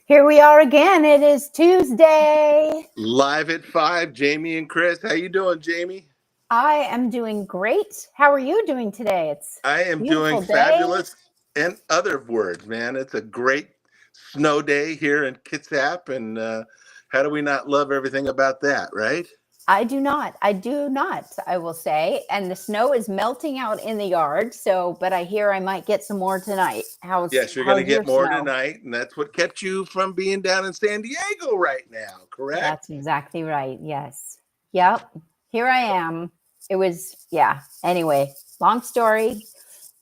Here we are again. It is Tuesday. Live at 5, Jamie and Chris. How you doing, Jamie? I am doing great. How are you doing today? It's I a am doing beautiful day. fabulous. And other words, man. It's a great snow day here in Kitsap, and how do we not love everything about that, right? I do not. I do not, I will say. And the snow is melting out in the yard. So, but I hear I might get some more tonight. Yes, you're going to How's your get more snow? tonight, and that's what kept you from being down in San Diego right now, correct? That's exactly right. Yes. Yep. Here I am. It was, yeah. Anyway, long story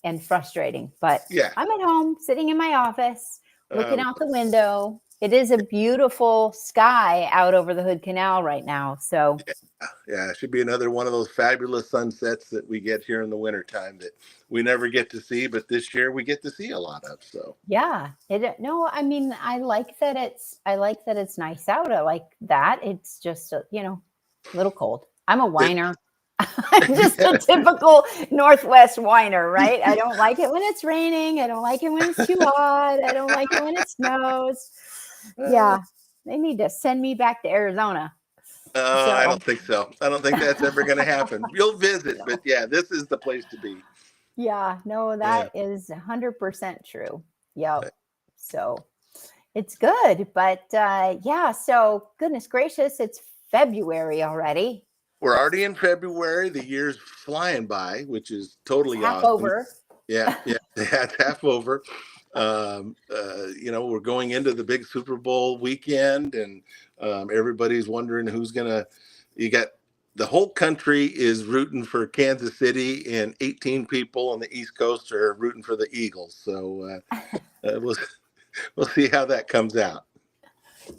and frustrating, but Yeah. I'm at home sitting in my office looking Uh, out the window. It is a beautiful sky out over the Hood Canal right now. So, yeah, it should be another one of those fabulous sunsets that we get here in the wintertime that we never get to see, but this year we get to see a lot of. So yeah. No, I mean, I like that it's nice out. I like that. It's just, a little cold. I'm a whiner. I'm just a typical Northwest whiner, right? I don't like it when it's raining. I don't like it when it's too hot. I don't like it when it snows. Yeah, they need to send me back to Arizona. I So, don't think so. I don't think that's ever going to happen. You'll visit, but yeah, this is the place to be. yeah, no, Yeah. that is 100% true. Yep. So it's good. But yeah, so goodness gracious, it's February already. We're already in February. The year's flying by, which is It's totally half awesome. over. Yeah, yeah, it's half over. We're going into the big Super Bowl weekend, and everybody's wondering who's gonna. You got the whole country is rooting for Kansas City, and 18 people on the East Coast are rooting for the Eagles. So we'll see how that comes out.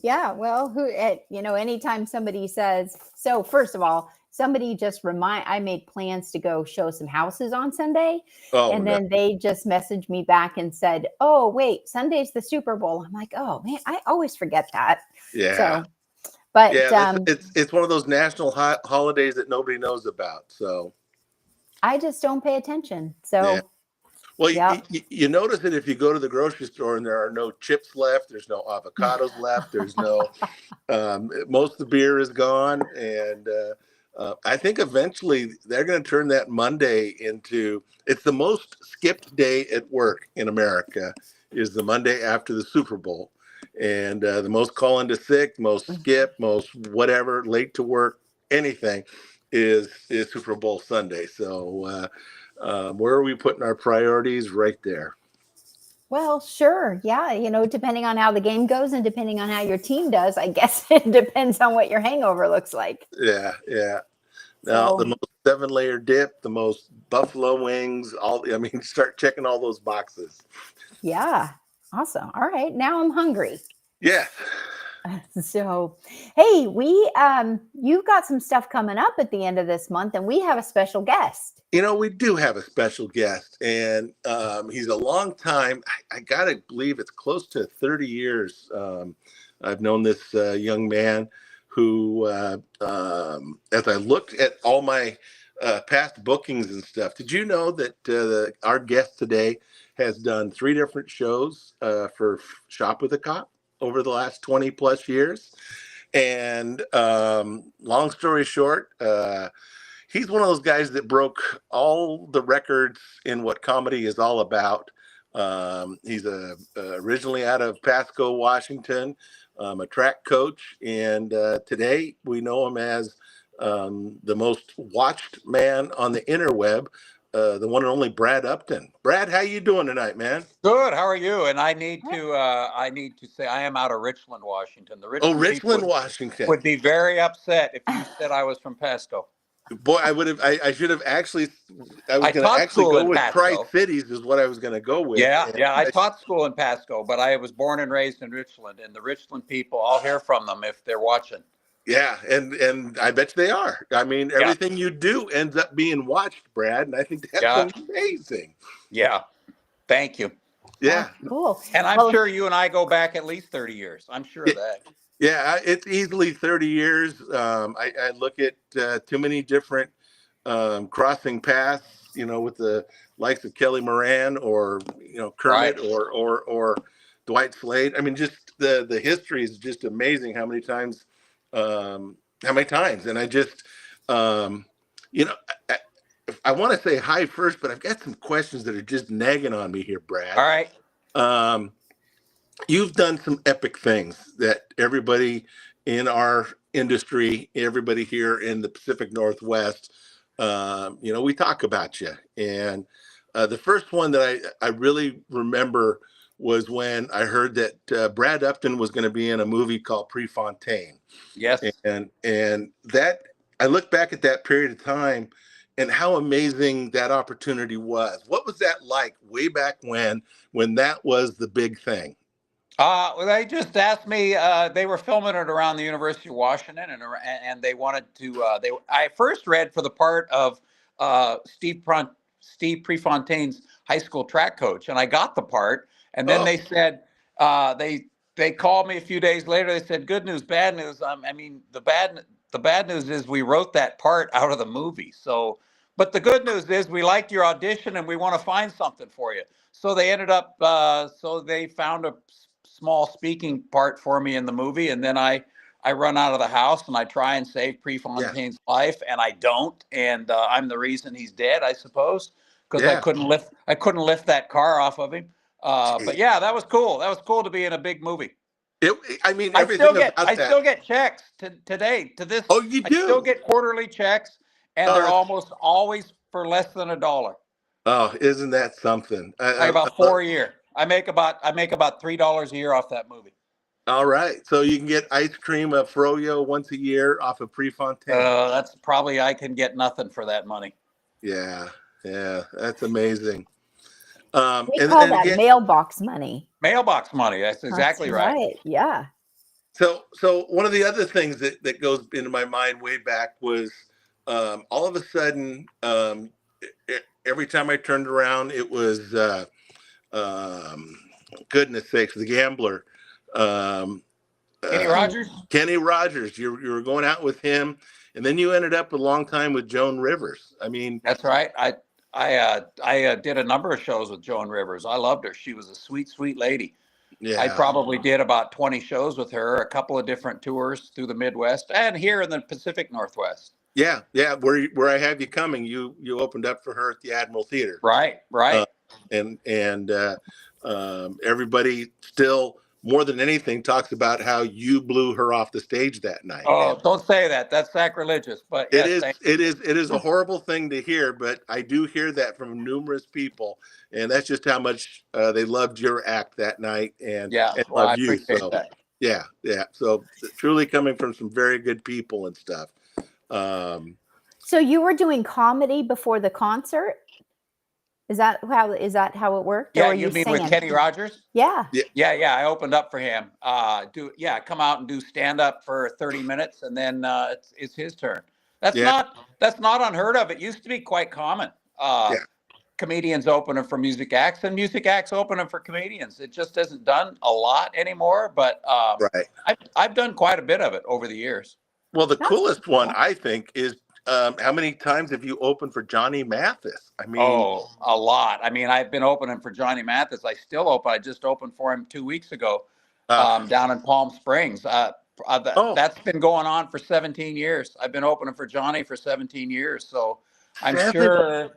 Yeah, well, anytime somebody says, so first of all, somebody just I made plans to go show some houses on Sunday. Oh And no. then they just messaged me back and said, oh, wait, Sunday's the Super Bowl. I'm like, oh man, I always forget that. Yeah. So, but Yeah, it's one of those national holidays that nobody knows about. So I just don't pay attention. yeah. So, Well, yeah. you notice that if you go to the grocery store and there are no chips left, there's no avocados left, there's no, most of the beer is gone. And I think eventually they're going to turn that Monday into, it's the most skipped day at work in America is the Monday after the Super Bowl. And the most call into sick, most skip, most whatever, late to work, anything is Super Bowl Sunday. So, where are we putting our priorities? Right there. Well, sure. Yeah. Depending on how the game goes and depending on how your team does, I guess it depends on what your hangover looks like. Yeah, yeah. Now the So, most 7-layer dip, the most buffalo wings, start checking all those boxes. yeah. Awesome. All right. Now I'm hungry. Yeah. So, hey, you've got some stuff coming up at the end of this month and we have a special guest. We do have a special guest, and he's a long time. I gotta believe it's close to 30 years. I've known this young man who, as I looked at all my past bookings and stuff, did you know that our guest today has done 3 different shows for Shop with a Cop over the last 20 plus years? And long story short, he's one of those guys that broke all the records in what comedy is all about. He's originally out of Pasco, Washington, a track coach, and today we know him as the most watched man on the interweb, the one and only Brad Upton. Brad, how you doing tonight, man? Good. How are you? And I need to say I am out of Richland, Washington. The Richland people Richland, Washington would be very upset if you said I was from Pasco. Boy, I would have. I should have actually. I was I going to taught actually school go in with Pasco. Tri-Cities is what I was going to go with. Yeah, And yeah. I taught school in Pasco, but I was born and raised in Richland, and the Richland people, I'll hear from them if they're watching. Yeah, and I bet they are. I mean, everything you do ends up being watched, Brad, and I think that's amazing. Yeah. Thank you. Yeah. Oh, cool. And I'm sure you and I go back at least 30 years. I'm sure of that. Yeah, it's easily 30 years. I look at too many different crossing paths, with the likes of Kelly Moran or Kermit, Right. or Dwight Slade. I mean, just the history is just amazing. How many times, and I just, you know, I want to say hi first, but I've got some questions that are just nagging on me here, Brad. All right. You've done some epic things that everybody in our industry, everybody here in the Pacific Northwest, we talk about you. And the first one that I really remember was when I heard that Brad Upton was going to be in a movie called Prefontaine. Yes. And that, I look back at that period of time and how amazing that opportunity was. What was that like way back when that was the big thing? Well, they just asked me. They were filming it around the University of Washington, and they wanted to. I first read for the part of Steve Prefontaine's high school track coach, and I got the part. And then they said they called me a few days later. They said, "Good news, bad news." I mean, the bad news is we wrote that part out of the movie. So, but the good news is we liked your audition, and we want to find something for you. So they ended up. So they found a small speaking part for me in the movie, and then I run out of the house and I try and save Prefontaine's life, and I don't, and I'm the reason he's dead, I suppose, because I couldn't lift that car off of him. But yeah, that was cool. That was cool to be in a big movie. I still get checks today to this. Oh, you do? I still get quarterly checks, and they're almost always for less than $1. Oh, isn't that something? About 4 a year. I make about $3 a year off that movie. All right, so you can get ice cream of froyo once a year off of Prefontaine. That's probably, I can get nothing for that money. Yeah, that's amazing. We call that mailbox money. Mailbox money. That's exactly right. Yeah. So one of the other things that goes into my mind way back was all of a sudden, every time I turned around, it was goodness sakes, the gambler. Kenny Rogers. Kenny Rogers. You were going out with him, and then you ended up a long time with Joan Rivers. I mean, that's right. I did a number of shows with Joan Rivers. I loved her. She was a sweet, sweet lady. Yeah. I probably did about 20 shows with her, a couple of different tours through the Midwest and here in the Pacific Northwest. Yeah. Where I have you coming, you opened up for her at the Admiral Theater. Right. And everybody still, more than anything, talks about how you blew her off the stage that night. Oh, don't say that. That's sacrilegious. But yes, it is a horrible thing to hear, but I do hear that from numerous people, and that's just how much they loved your act that night and loved you. So that. Yeah. So truly coming from some very good people and stuff. So you were doing comedy before the concert? Is that how it worked? Yeah, you mean with Kenny Rogers? Yeah. I opened up for him. Come out and do stand up for 30 minutes, and then it's his turn. That's not unheard of. It used to be quite common. Comedians opening for music acts, and music acts opening for comedians. It just isn't done a lot anymore. But I've done quite a bit of it over the years. Well, the coolest one I think is. How many times have you opened for Johnny Mathis? I mean, a lot. I mean, I've been opening for Johnny Mathis. I still open. I just opened for him 2 weeks ago down in Palm Springs. That's been going on for 17 years. I've been opening for Johnny for 17 years. So I'm sure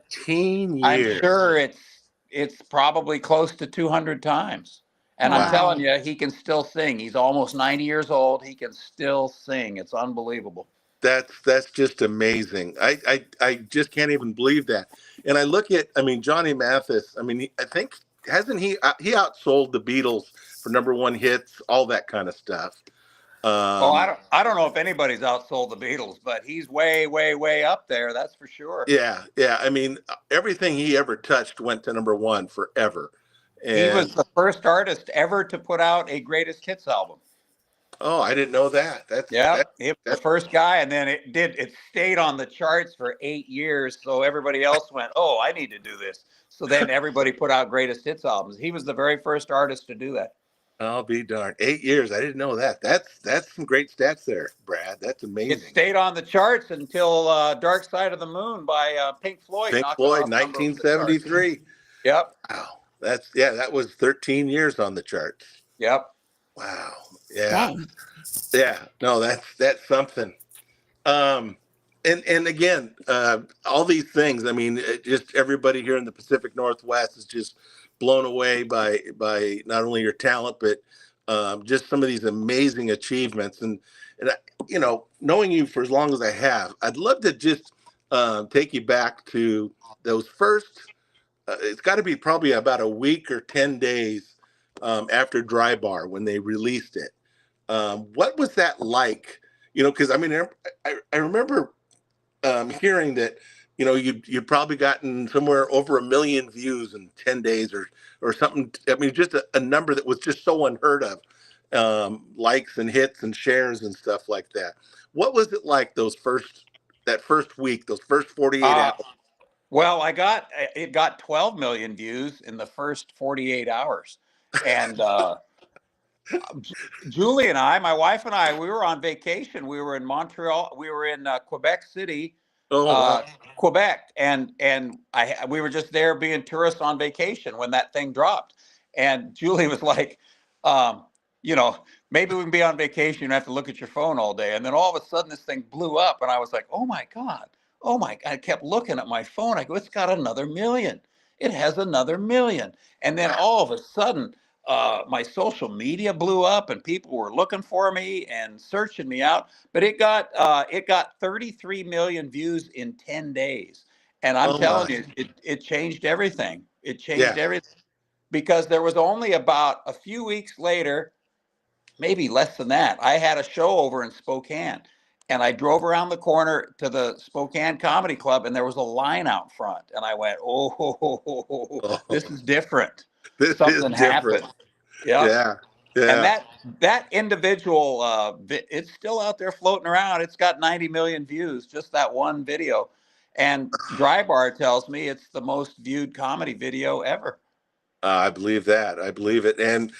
it's probably close to 200 times. And I'm telling you, he can still sing. He's almost 90 years old. He can still sing. It's unbelievable. That's just amazing. I just can't even believe that. And I look at, Johnny Mathis. I think hasn't he outsold the Beatles for #1 hits, all that kind of stuff. I don't know if anybody's outsold the Beatles, but he's way, way, way up there. That's for sure. Yeah. Everything he ever touched went to #1 forever. And he was the first artist ever to put out a greatest hits album. Oh, I didn't know that. He was the first guy, and then it stayed on the charts for 8 years. So everybody else went, "Oh, I need to do this." So then everybody put out greatest hits albums. He was the very first artist to do that. I'll be darned. 8 years. I didn't know that. That's some great stats there, Brad. That's amazing. It stayed on the charts until Dark Side of the Moon by Pink Floyd. 1973. Yep. Wow. That was 13 years on the charts. Yep. Wow. Yeah. Dang. Yeah. No, that's something. And again, all these things. I mean, just everybody here in the Pacific Northwest is just blown away by not only your talent, but just some of these amazing achievements. And knowing you for as long as I have, I'd love to just take you back to those first. It's got to be probably about a week or 10 days after Dry Bar when they released it. What was that like? Because I mean, I remember hearing that you'd probably gotten somewhere over 1 million views in 10 days or something. I mean, just a number that was just so unheard of. Likes and hits and shares and stuff like that. What was it like that first week, those first 48 hours? Well, it got 12 million views in the first 48 hours. And Julie and my wife and I, we were on vacation. We were in Montreal. We were in Quebec City, Oh, wow. Quebec, and we were just there being tourists on vacation when that thing dropped. And Julie was like, maybe we can be on vacation and have to look at your phone all day. And then all of a sudden, this thing blew up, and I was like, oh my God. Oh my God. I kept looking at my phone. I go, it's got another million. It has another million. And then all of a sudden, my social media blew up and people were looking for me and searching me out. But it got 33 million views in 10 days. And I'm telling you, it changed everything. It changed everything because there was only about a few weeks later, maybe less than that, I had a show over in Spokane. And I drove around the corner to the Spokane Comedy Club, and there was a line out front. And I went, this is different. Something happened. Yeah. And that individual, it's still out there floating around. It's got 90 million views, just that one video. And Dry Bar tells me it's the most viewed comedy video ever. I believe that. I believe it. And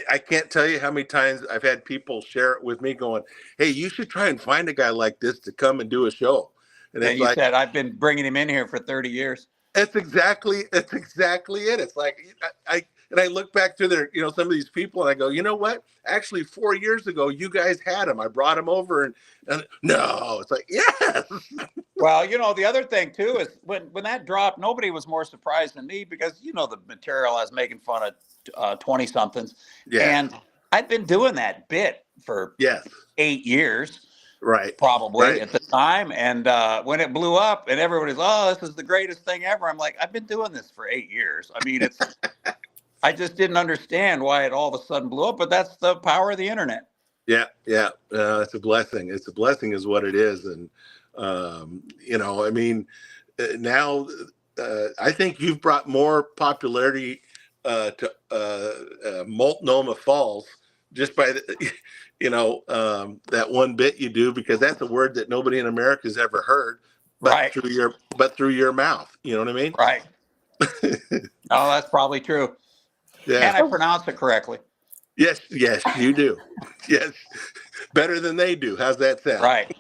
I can't tell you how many times I've had people share it with me going, hey, you should try and find a guy like this to come and do a show. And you said, I've been bringing him in here for 30 years. That's exactly it. It's like, I look back to their, some of these people and I go, you know what? Actually, 4 years ago, you guys had him. I brought him over and no, it's like, yes. Well, the other thing too is when that dropped, nobody was more surprised than me because, the material I was making fun of 20 somethings. Yeah. And I'd been doing that bit for 8 years. Right. Probably at the time. And when it blew up and everybody's, this is the greatest thing ever. I'm like, I've been doing this for 8 years. I mean, I just didn't understand why it all of a sudden blew up, but that's the power of the internet. Yeah. It's a blessing. It's a blessing is what it is. And, I mean, now I think you've brought more popularity to Multnomah Falls just by that one bit you do, because that's a word that nobody in America has ever heard, but through your mouth. You know what I mean? Right. Oh, that's probably true. Yeah. And I pronounce it correctly. Yes, you do. Yes, better than they do. How's that sound? Right.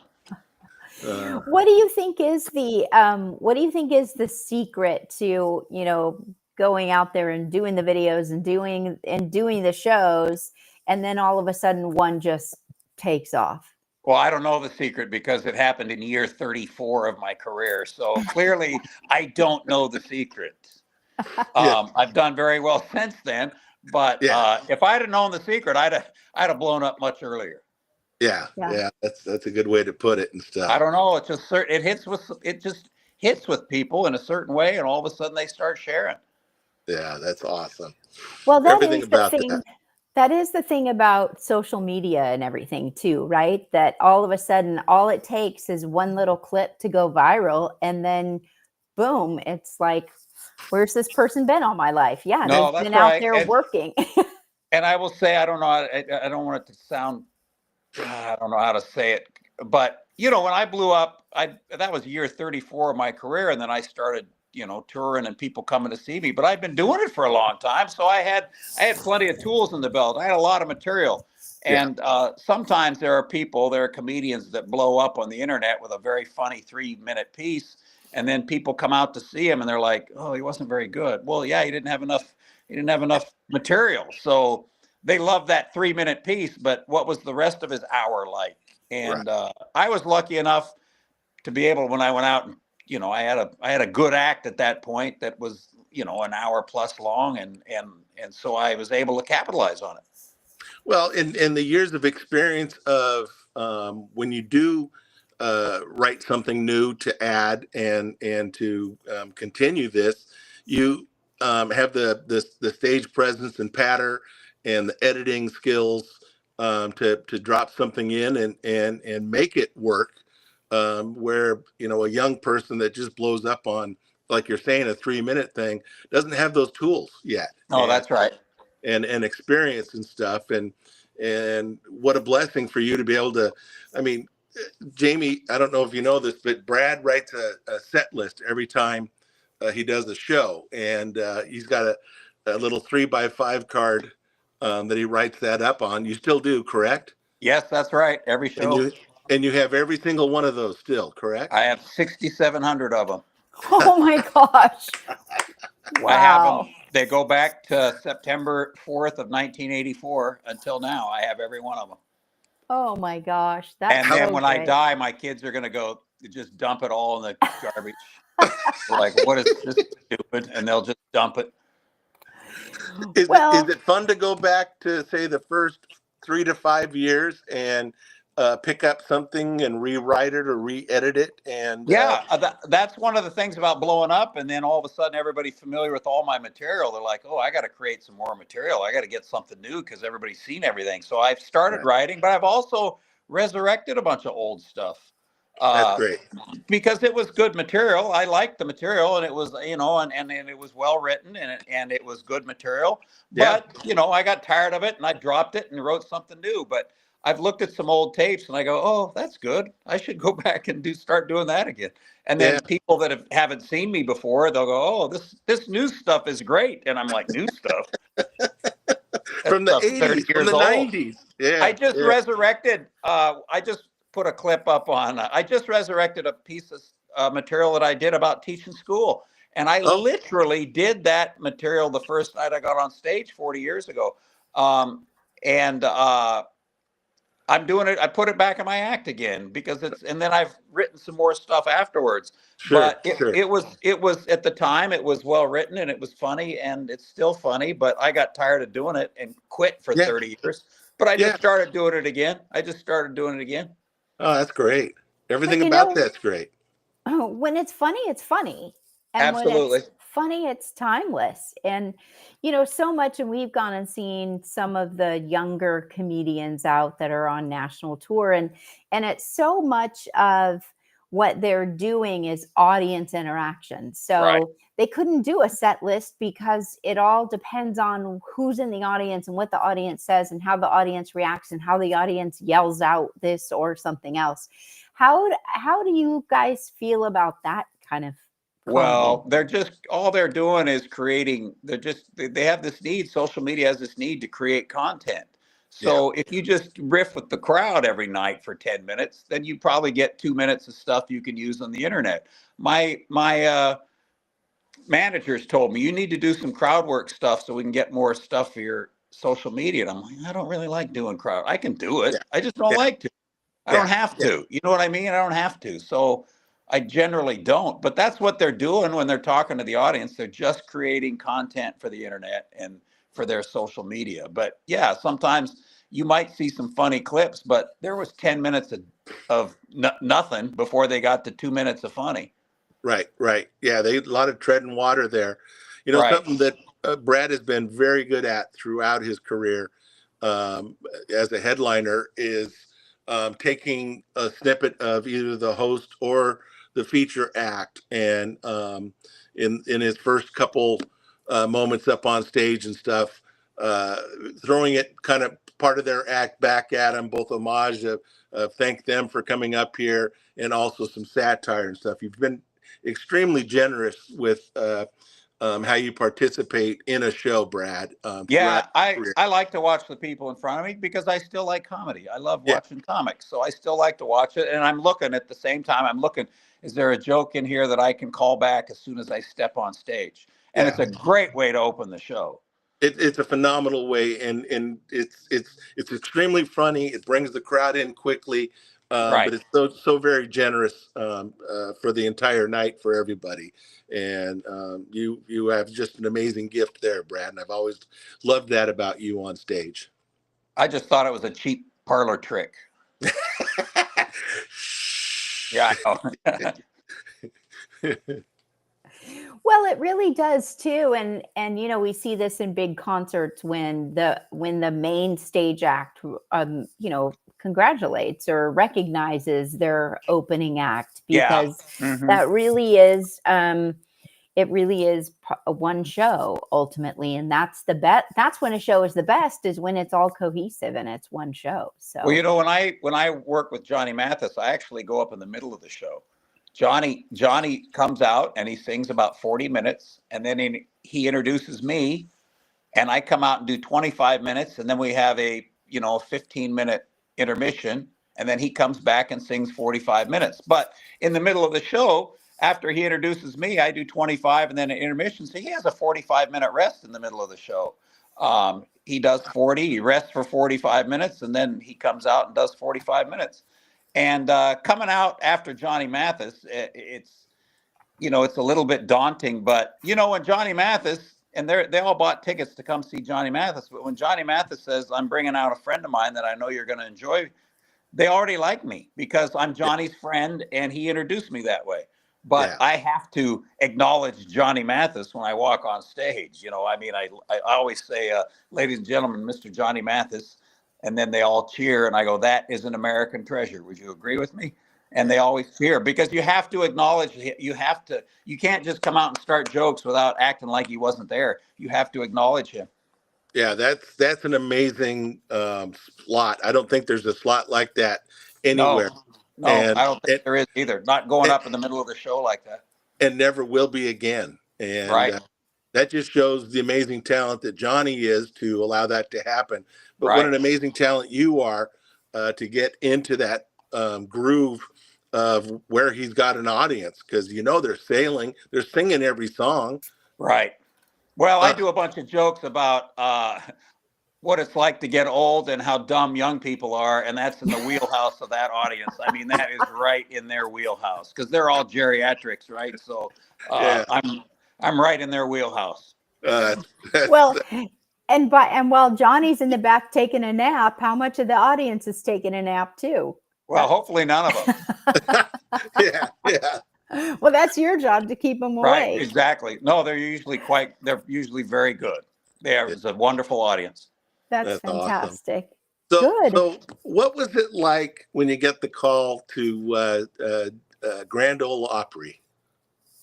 What do you think is the secret to going out there and doing the videos and doing the shows, and then all of a sudden one just takes off? Well, I don't know the secret because it happened in year 34 of my career. So clearly I don't know the secret. I've done very well since then, but if I'd have known the secret, I'd have blown up much earlier. Yeah. That's a good way to put it and stuff. I don't know. It just hits with people in a certain way, and all of a sudden they start sharing. Yeah, that's awesome. Well, that is the thing about social media and everything too, right? That all of a sudden, all it takes is one little clip to go viral, and then boom, it's like, where's this person been all my life? Yeah, they've been out there working. And I will say, I don't know. I don't want it to sound. I don't know how to say it, but when I blew up, that was year 34 of my career, and then I started, touring and people coming to see me. But I've been doing it for a long time, so I had plenty of tools in the belt. I had a lot of material, and sometimes there are comedians that blow up on the internet with a very funny 3-minute piece, and then people come out to see him, and they're like, "Oh, he wasn't very good." Well, yeah, he didn't have enough material, so. they loved that 3-minute piece, but what was the rest of his hour like? And I was lucky enough to be able, when I went out, and I had a good act at that point that was an hour plus long, and so I was able to capitalize on it. Well, in the years of experience of when you do write something new to add and to continue this, you have the stage presence and patter and the editing skills to drop something in and make it work. Where a young person that just blows up on, like you're saying, a 3-minute thing doesn't have those tools yet. Oh, that's right. And experience and stuff, and what a blessing for you to be able to. I mean, Jamie, I don't know if you know this, but Brad writes a set list every time he does a show, and he's got a little 3x5 card that he writes that up on. You still do, correct? Yes, that's right. Every show. And you have every single one of those still, correct? I have 6,700 of them. Oh my gosh. Wow. I have them. They go back to September 4th of 1984 until now. I have every one of them. Oh my gosh. That's and then when great. I die, my kids are going to go just dump it all in the garbage. Like, what is this stupid? And they'll just dump it. Is it fun to go back to, say, the first 3 to 5 years and pick up something and rewrite it or re-edit it? And that's one of the things about blowing up. And then all of a sudden, everybody's familiar with all my material. They're like, oh, I got to create some more material. I got to get something new because everybody's seen everything. So I've started writing, but I've also resurrected a bunch of old stuff. That's great. Because it was good material. I liked the material, and it was, and it was well written, and it was good material. But, I got tired of it, and I dropped it and wrote something new. But I've looked at some old tapes, and I go, oh, that's good. I should go back and start doing that again. And then people that haven't seen me before, they'll go, oh, this new stuff is great. And I'm like, new stuff? From the 80s, from the 90s. Yeah. I just resurrected, I just put a clip up on, I just resurrected a piece of material that I did about teaching school. And I literally did that material the first night I got on stage 40 years ago. I'm doing it. I put it back in my act again because and then I've written some more stuff afterwards. But it was at the time, it was well written and it was funny, and it's still funny, but I got tired of doing it and quit for 30 years. But I just started doing it again. Oh, that's great. Everything about that's great. Oh, when it's funny, it's funny. And absolutely. When it's funny, it's timeless. And, so much, and we've gone and seen some of the younger comedians out that are on national tour. And it's so much of what they're doing is audience interaction. So they couldn't do a set list because it all depends on who's in the audience and what the audience says and how the audience reacts and how the audience yells out this or something else. How do you guys feel about that kind of comedy? Well, all they're doing is creating. They have this need. Social media has this need to create content. So if you just riff with the crowd every night for 10 minutes, then you probably get 2 minutes of stuff you can use on the internet. My managers told me, you need to do some crowd work stuff so we can get more stuff for your social media. And I'm like, I don't really like doing crowd. I can do it. I just don't like to. I don't have to. You know what I mean? I don't have to. So I generally don't. But that's what they're doing when they're talking to the audience. They're just creating content for the internet and for their social media. But sometimes you might see some funny clips, but there was 10 minutes of nothing before they got to 2 minutes of funny. Right. Yeah, a lot of treading water there. Something that Brad has been very good at throughout his career as a headliner is taking a snippet of either the host or the feature act, and in his first couple moments up on stage and stuff, throwing it kind of part of their act back at them, both homage of thank them for coming up here and also some satire and stuff. You've been extremely generous with how you participate in a show, Brad. I like to watch the people in front of me because I still like comedy. I love watching comics, so I still like to watch it. And I'm looking at the same time. Is there a joke in here that I can call back as soon as I step on stage? And it's a great way to open the show. It's a phenomenal way, and it's extremely funny. It brings the crowd in quickly, Right. but it's so very generous for the entire night for everybody. And you have just an amazing gift there, Brad. And I've always loved that about you on stage. I just thought it was a cheap parlor trick. Yeah, I know. Well, it really does too, and you know, we see this in big concerts when the main stage act, you know, congratulates or recognizes their opening act, Yeah. because Mm-hmm. that really is, it really is one show ultimately, and that's the bet. That's when a show is the best, is when it's all cohesive and it's one show. So, well, you know, when I work with Johnny Mathis, I actually go up in the middle of the show. Johnny comes out and he sings about 40 minutes, and then he introduces me, and I come out and do 25 minutes, and then we have a 15-minute intermission, and then he comes back and sings 45 minutes. But in the middle of the show, after he introduces me, I do 25 and then an intermission. So he has a 45-minute rest in the middle of the show. He does 40, he rests for 45 minutes, and then he comes out and does 45 minutes. And coming out after Johnny Mathis, it's it's a little bit daunting. But when Johnny Mathis, and they all bought tickets to come see Johnny Mathis, but when Johnny Mathis says, "I'm bringing out a friend of mine that I know you're going to enjoy," they already like me because I'm Johnny's friend and he introduced me that way. But Yeah. I have to acknowledge Johnny Mathis when I walk on stage. I mean, I always say, ladies and gentlemen, Mr. Johnny Mathis. And then they all cheer. And I go, that is an American treasure. Would you agree with me? And they always cheer, because you have to acknowledge, you can't just come out and start jokes without acting like he wasn't there. You have to acknowledge him. Yeah, that's an amazing slot. I don't think there's a slot like that anywhere. No, I don't think there is either. Not going up in the middle of the show like that. And never will be again. And right. That just shows the amazing talent that Johnny is to allow that to happen. But right. What an amazing talent you are to get into that groove of where he's got an audience, because they're singing every song. Right. Well, I do a bunch of jokes about what it's like to get old and how dumb young people are, and that's in the wheelhouse of that audience. I mean, that is right in their wheelhouse, because they're all geriatrics, right? So Yeah. I'm right in their wheelhouse. Well, and while Johnny's in the back taking a nap, how much of the audience is taking a nap too? Well, hopefully none of them. Yeah. Well, that's your job to keep them awake. Right, exactly. No, they're usually very good. It's a wonderful audience. That's fantastic. Awesome. Good. So what was it like when you get the call to Grand Ole Opry?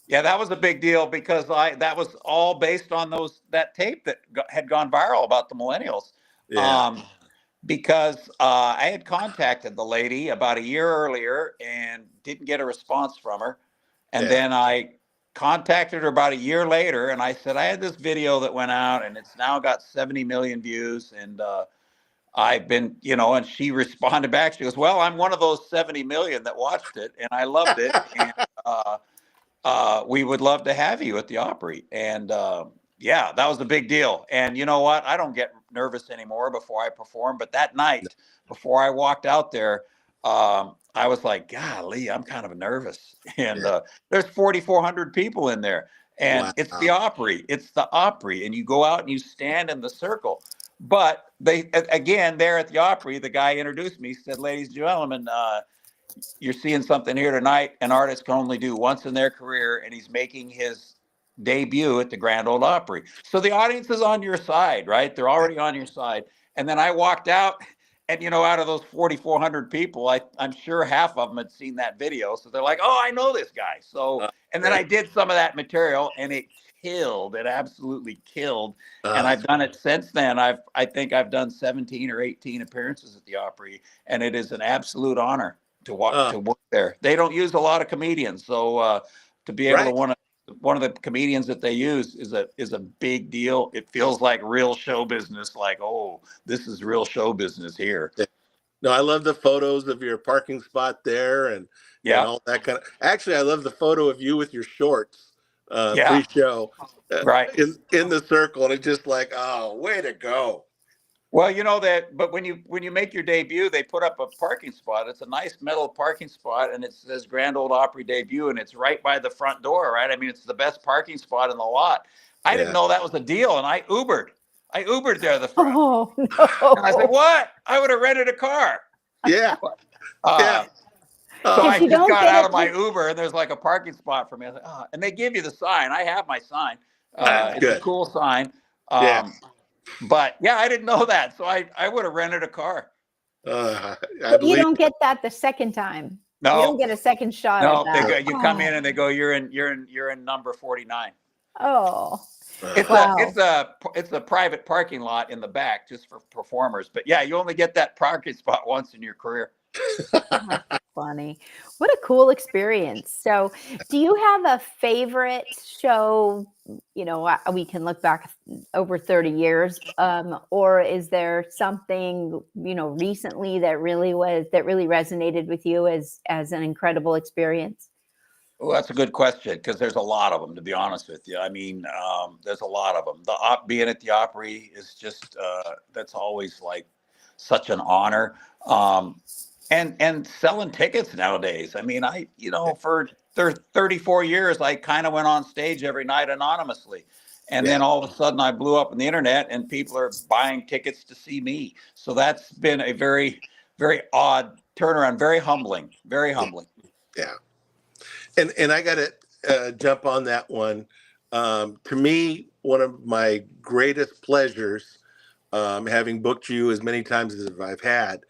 Yeah, that was a big deal, because that was all based on that tape that had gone viral about the millennials. Yeah. Because I had contacted the lady about a year earlier and didn't get a response from her. And then I contacted her about a year later, and I said, I had this video that went out and it's now got 70 million views. And I've been, and she responded back. She goes, well, I'm one of those 70 million that watched it and I loved it. And we would love to have you at the Opry. And yeah, that was a big deal. And you know what? I don't get nervous anymore before I perform. But that night, before I walked out there, I was like, golly, I'm kind of nervous. And there's 4,400 people in there. And it's the Opry. It's the Opry. And you go out and you stand in the circle. But again, there at the Opry, the guy introduced me, said, ladies and gentlemen, you're seeing something here tonight an artist can only do once in their career, and he's making his debut at the Grand Ole Opry. So the audience is on your side, right? They're already on your side. And then I walked out, and out of those 4,400 people, I'm sure half of them had seen that video. So they're like, oh, I know this guy. So, and then I did some of that material, and it killed. It absolutely killed. And I've done it since then. I think I've done 17 or 18 appearances at the Opry, and it is an absolute honor to work there. They don't use a lot of comedians, so to be able to one of the comedians that they use is a big deal. It feels like real show business. Like, oh, this is real show business here. No, I love the photos of your parking spot there, and all that kind of. Actually, I love the photo of you with your shorts Yeah. pre-show Right. in the circle, and it's just like, oh, way to go. Well, you know that, but when you make your debut, they put up a parking spot. It's a nice metal parking spot, and it says Grand Ole Opry debut, and it's right by the front door, right? I mean, it's the best parking spot in the lot. I didn't Yeah. know that was a deal, and I Ubered. I Ubered there the front. Oh And I said, no! "What? I would have rented a car." Yeah. Yeah. So I If you just don't got get out it, of my Uber, and there's like a parking spot for me. I was like, "Oh," and they give you the sign. I have my sign. It's good. a cool sign. Yeah. But yeah, I didn't know that, so I would have rented a car. I but you believe. don't get that the second time. You No, don't get a second shot no, at that. you come in and they go, you're in number 49. Oh, It's wow. it's a private parking lot in the back just for performers. But yeah, you only get that parking spot once in your career. That's funny. What a cool experience. So, do you have a favorite show? You know, we can look back over 30 years, or is there something, you know, recently that really resonated with you as an incredible experience? Well, that's a good question because there's a lot of them, to be honest with you. I mean, there's a lot of them. Being at the Opry is just that's always like such an honor. And selling tickets nowadays. I mean, for 34 years, I kind of went on stage every night anonymously. And then all of a sudden I blew up on the internet and people are buying tickets to see me. So that's been a very, very odd turnaround, very humbling, very humbling. Yeah. And I got to jump on that one. To me, one of my greatest pleasures, having booked you as many times as I've had,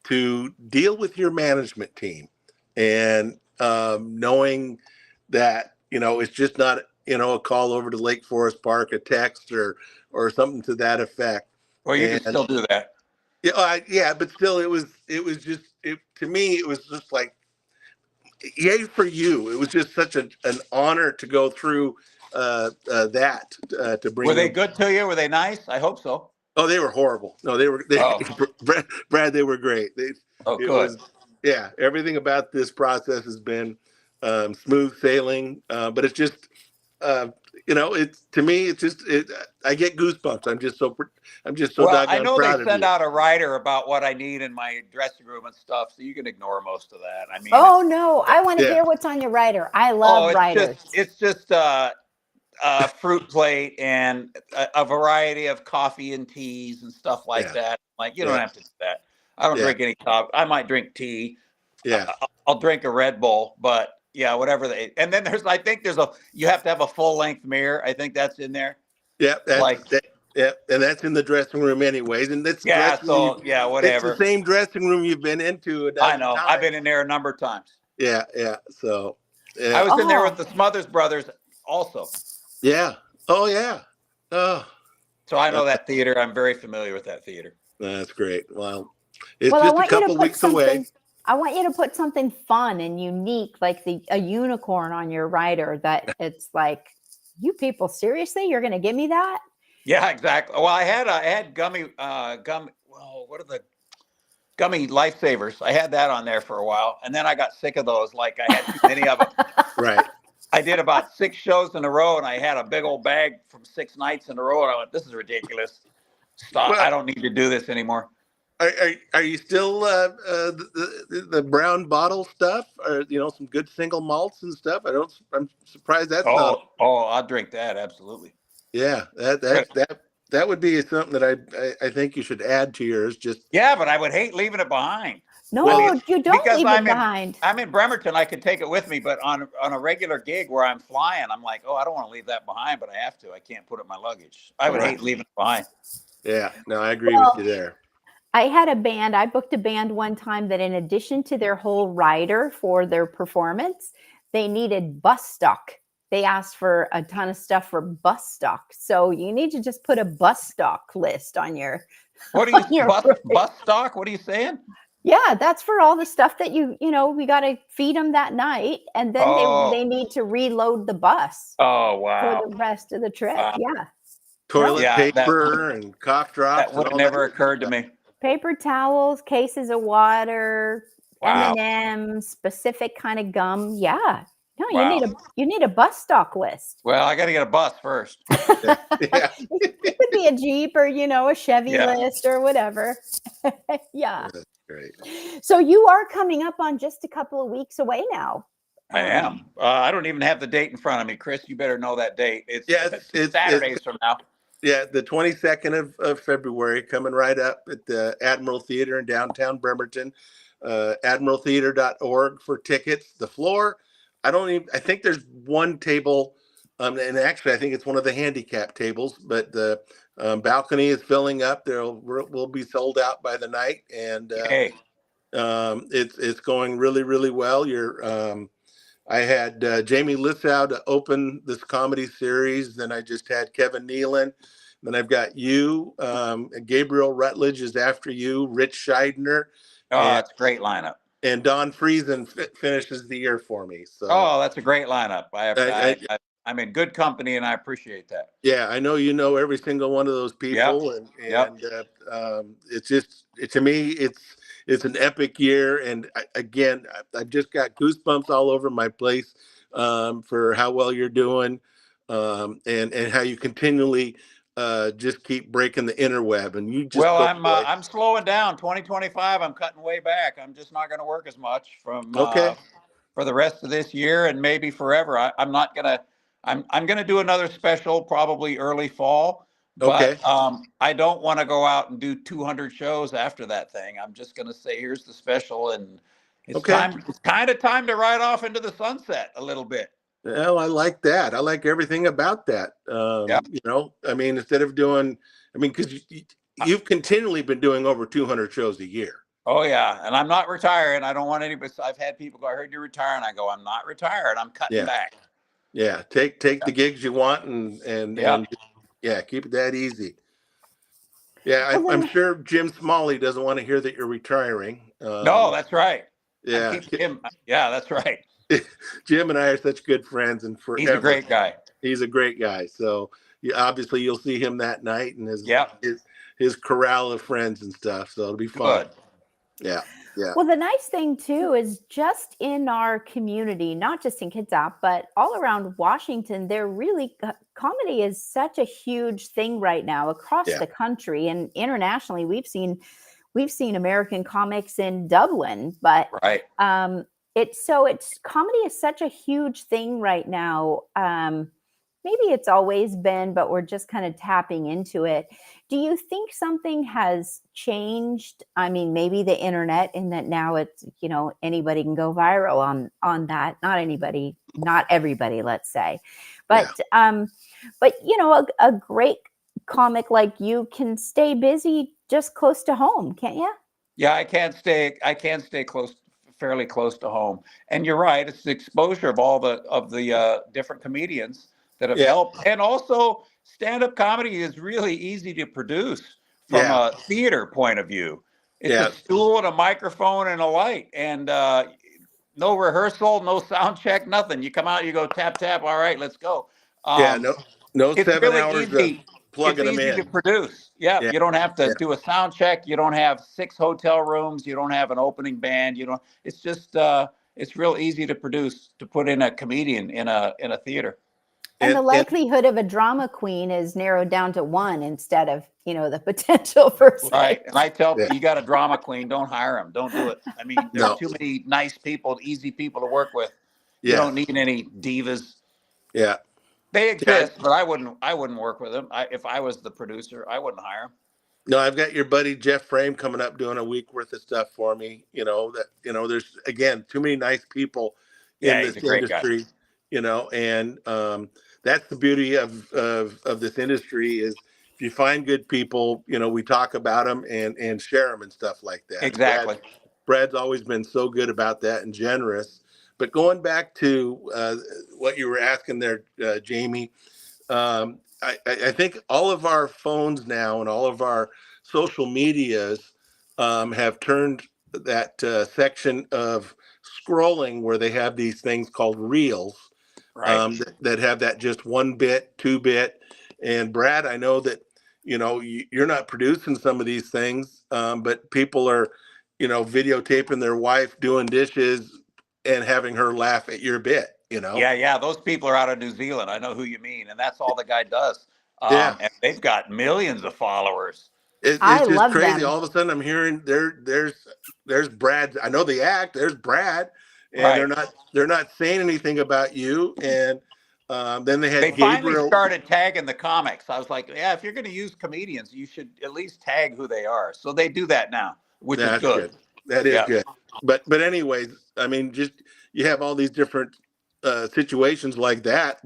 to deal with your management team and knowing that, you know, it's just not, you know, a call over to Lake Forest Park, a text or something to that effect. Well, you can still do that. Yeah, but still, it was just, to me, it was just like, yay for you. It was just such an honor to go through that to bring. Were they good to you? Were they nice? I hope so. Oh, they were horrible. No, Brad, they were great. Good. Everything about this process has been smooth sailing, but it's just, you know, to me, I get goosebumps. I'm just so well, doggone I know proud they of send you. out a writer about what I need in my dressing room and stuff, so you can ignore most of that. I mean, oh no, I want to hear what's on your writer. I love writers. It's just fruit plate and a variety of coffee and teas and stuff like that. Like, you don't have to do that. I don't drink any coffee. I might drink tea. Yeah. I'll drink a Red Bull, but yeah, whatever and then you have to have a full length mirror. I think that's in there. Yeah. And that's in the dressing room anyways. And that's whatever. It's the same dressing room you've been into. I know. I've been in there a number of times. Yeah. Yeah. So I was in there with the Smothers Brothers also. Yeah. Oh, yeah. Oh. So I know that theater. I'm very familiar with that theater. That's great. Well, it's just a couple weeks away. I want you to put something fun and unique, like a unicorn on your rider that it's like, you people, seriously, you're going to give me that? Yeah, exactly. Well, I had gummy, well, what are the gummy lifesavers? I had that on there for a while. And then I got sick of those. Like I had too many of them. Right. I did about 6 shows in a row, and I had a big old bag from 6 nights in a row. And I went, this is ridiculous. Stop. Well, I don't need to do this anymore. Are you still the brown bottle stuff? Or, you know, some good single malts and stuff? I'm surprised that's not. Oh, I'll drink that. Absolutely. Yeah. That would be something that I think you should add to yours. Yeah, but I would hate leaving it behind. No, you don't leave it behind. I'm in Bremerton. I could take it with me, but on a regular gig where I'm flying, I'm like, oh, I don't want to leave that behind, but I have to. I can't put it in my luggage. I would hate leaving it behind. Yeah, no, I agree with you there. I booked a band one time that in addition to their whole rider for their performance, they needed bus stock. They asked for a ton of stuff for bus stock. So you need to just put a bus stock list on your. What are you bus stock? What are you saying? Yeah, that's for all the stuff that we got to feed them that night. And then they need to reload the bus. Oh, wow. For the rest of the trip. Wow. Yeah. Toilet paper and cough drops. That would have never occurred to me. Paper towels, cases of water, M&Ms, specific kind of gum. Yeah. No, Wow. you need a bus stock list. Well, I got to get a bus first. Yeah. It could be a Jeep or, a Chevy Yeah. list or whatever. Yeah. That's great. So you are coming up on just a couple of weeks away now. I am. I don't even have the date in front of me, Chris. You better know that date. It's, it's Saturdays from now. Yeah, the 22nd of February, coming right up at the Admiral Theater in downtown Bremerton. Admiraltheater.org for tickets. The floor, I think there's one table, and actually I think it's one of the handicap tables, but the balcony is filling up. Will be sold out by the night, and it's going really, really well. I had Jamie Lissow to open this comedy series. Then I just had Kevin Nealon. Then I've got you. Gabriel Rutledge is after you. Rich Scheidner. Oh, it's a great lineup. And Don Friesen finishes the year for me. So. Oh, that's a great lineup. I'm in good company, and I appreciate that. Yeah, I know you know every single one of those people, Yep. It's just to me, it's an epic year, and I've just got goosebumps all over my place for how well you're doing, and how you continually just keep breaking the interweb, and you just I'm slowing down. 2025, I'm cutting way back. I'm just not going to work as much for the rest of this year and maybe forever. I'm not gonna. I'm going to do another special probably early fall, but I don't want to go out and do 200 shows after that thing. I'm just going to say, here's the special, and it's time. It's kind of time to ride off into the sunset a little bit. Well, I like that. I like everything about that. Instead of doing, because you've continually been doing over 200 shows a year. Oh yeah, and I'm not retiring. I don't want anybody. I've had people go, "I heard you're retiring." I go, "I'm not retired. I'm cutting back." Yeah, take the gigs you want and keep it that easy. Yeah, I'm sure Jim Smalley doesn't want to hear that you're retiring. No, that's right. Yeah, that's right. Jim and I are such good friends, and forever. He's a great guy. He's a great guy. So obviously you'll see him that night and his corral of friends and stuff. So it'll be fun. Good. Yeah. Yeah. Well, the nice thing too is just in our community, not just in Kitsap, but all around Washington, comedy is such a huge thing right now across the country and internationally. We've seen American comics in Dublin, but comedy is such a huge thing right now. Maybe it's always been, but we're just kind of tapping into it. Do you think something has changed? I mean, maybe the internet, in that now it's, anybody can go viral on that. Not everybody, let's say. But, a great comic like you can stay busy just close to home, can't you? Yeah, I can't stay fairly close to home. And you're right. It's the exposure of all the different comedians that have helped. And also, stand-up comedy is really easy to produce from a theater point of view. It's a stool and a microphone and a light, and no rehearsal, no sound check, nothing. You come out, you go tap, tap. All right, let's go. No 7 really hours easy. of plugging them in. It's easy to produce. Yeah, you don't have to do a sound check. You don't have 6 hotel rooms. You don't have an opening band. It's just it's real easy to produce, to put in a comedian in a theater. And the likelihood of a drama queen is narrowed down to 1 instead of, the potential for 6. Right. And I tell people, you got a drama queen, don't hire them. Don't do it. I mean, there are too many nice people, easy people to work with. You don't need any divas. Yeah. They exist, but I wouldn't work with them. If I was the producer, I wouldn't hire them. No, I've got your buddy Jeff Frame coming up doing a week worth of stuff for me. There's again too many nice people in this industry. And that's the beauty of this industry is if you find good people, we talk about them and share them and stuff like that. Exactly. Brad's always been so good about that and generous. But going back to what you were asking there, Jamie, I think all of our phones now and all of our social medias have turned that section of scrolling where they have these things called reels. Right. That have that just 1 bit, 2 bit. And Brad, I know that, you're not producing some of these things, but people are, videotaping their wife doing dishes and having her laugh at your bit, you know? Yeah. Those people are out of New Zealand. I know who you mean. And that's all the guy does. Yeah. And they've got millions of followers. I It's just love crazy. them. All of a sudden I'm hearing there's Brad. I know the act, there's Brad, and Right. they're not saying anything about you. And then they They had finally Gabriel. started tagging the comics. I was like, yeah, if you're going to use comedians, you should at least tag who they are. So they do that now, which is That's good. good. That is Yeah. good. But anyways, I mean, just you have all these different situations like that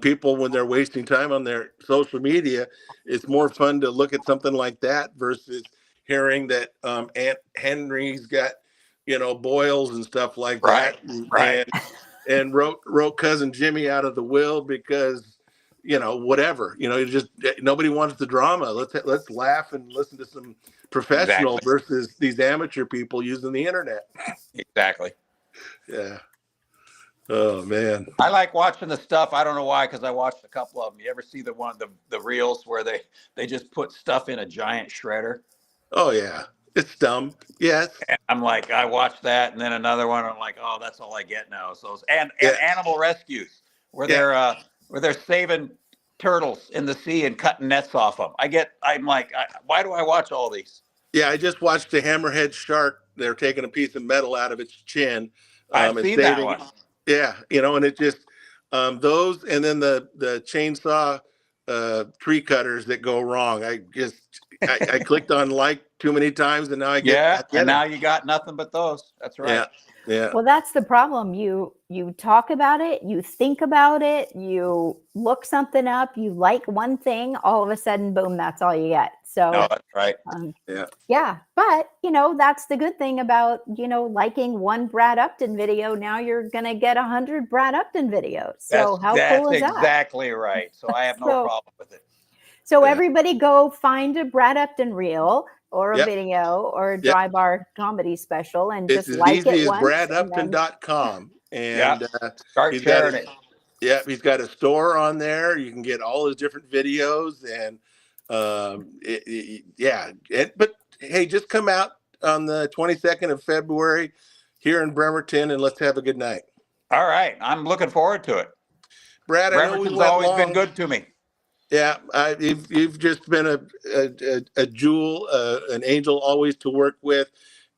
people, when they're wasting time on their social media, it's more fun to look at something like that versus hearing that Aunt Henry's got, boils and stuff like Right. that, Right. and wrote cousin Jimmy out of the will because whatever, you just, nobody wants the drama. Let's laugh and listen to some professional Exactly. versus these amateur people using the internet. Exactly. Yeah. Oh man. I like watching the stuff. I don't know why, because I watched a couple of them. You ever see the reels where they just put stuff in a giant shredder? Oh yeah. It's dumb. Yes. And I'm like, I watched that, and then another one. I'm like, oh, that's all I get now. So and Yeah. animal rescues where Yeah. they're saving turtles in the sea and cutting nets off them. I'm like, why do I watch all these? Yeah. I just watched a hammerhead shark. They're taking a piece of metal out of its chin, I've and seen that saving. one. Yeah. And it just those, and then the chainsaw tree cutters that go wrong. I clicked on like too many times, and now I get Yeah, and them. now you got nothing but those. That's right. Yeah. Yeah. Well, that's the problem. You talk about it, you think about it, you look something up, you like one thing, all of a sudden, boom, that's all you get. So No, that's right. Yeah. But that's the good thing about liking one Brad Upton video. Now you're gonna get 100 Brad Upton videos. So how cool is that? That's exactly right. So I have no problem with it. So Yeah. everybody go find a Brad Upton reel or a Yep. video or a Yep. dry bar comedy special and It's just as like easy it as once. bradupton.com. And Start he's got sharing it. Yeah, he's got a store on there. You can get all his different videos, and but hey, just come out on the 22nd of February here in Bremerton, and let's have a good night. All right, I'm looking forward to it. Brad, I know we Bremerton's went always long. been good to me. Yeah, you've just been a jewel, an angel always to work with,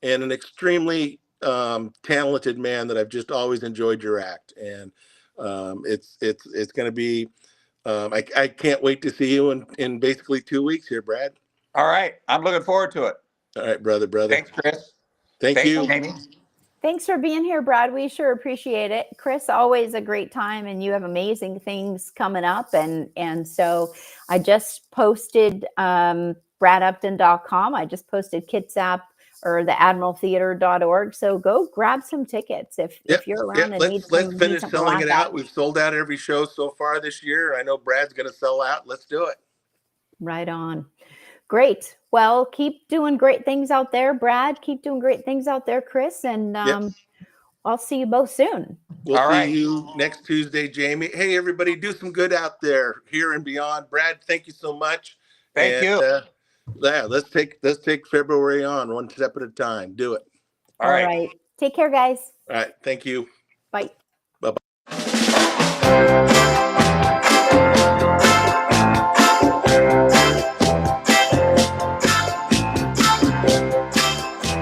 and an extremely talented man that I've just always enjoyed your act. And it's going to be. I can't wait to see you in basically 2 weeks here, Brad. All right, I'm looking forward to it. All right, brother. Thanks, Chris. Thanks you. Jamie. Thanks for being here, Brad. We sure appreciate it. Chris, always a great time, and you have amazing things coming up. And so I just posted bradupton.com. I just posted Kitsap or the admiraltheater.org. So go grab some tickets if you're around and let's finish selling it out. We've sold out every show so far this year. I know Brad's going to sell out. Let's do it. Right on. Great. Well, keep doing great things out there, Brad. Keep doing great things out there, Chris. And I'll see you both soon. We'll see you next Tuesday, Jamie. Hey, everybody, do some good out there here and beyond. Brad, thank you so much. Thank you. Let's take February on one step at a time. Do it. All right. Take care, guys. All right. Thank you.